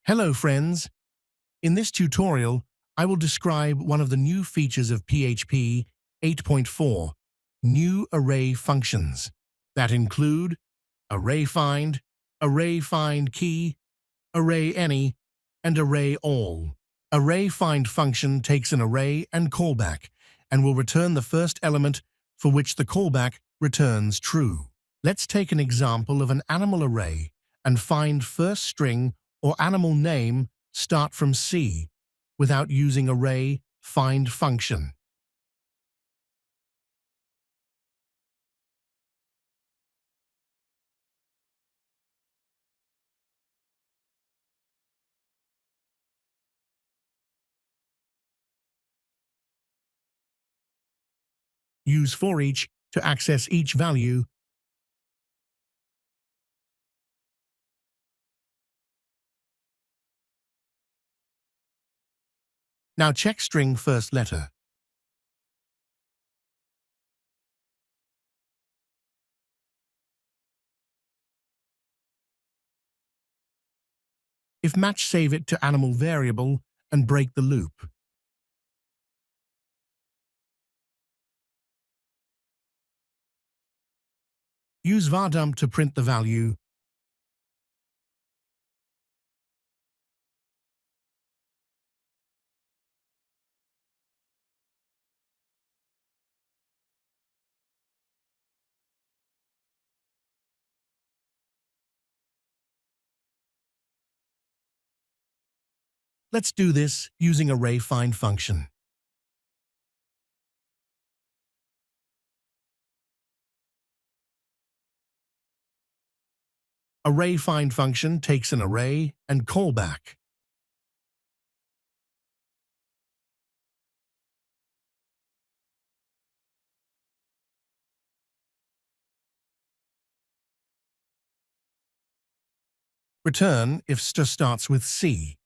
Hello friends! In this tutorial, I will describe one of the new features of PHP 8.4, new array functions, that include array find key, array any, and array all. Array find function takes an array and callback, and will return the first element for which the callback returns true. Let's take an example of an animal array and find first string or animal name start from C without using array find function. Use for each to access each value. Now check string first letter. If match, save it to animal variable and break the loop. Use var_dump to print the value. Let's do this using array find function. Array find function takes an array and callback. Return if starts with C.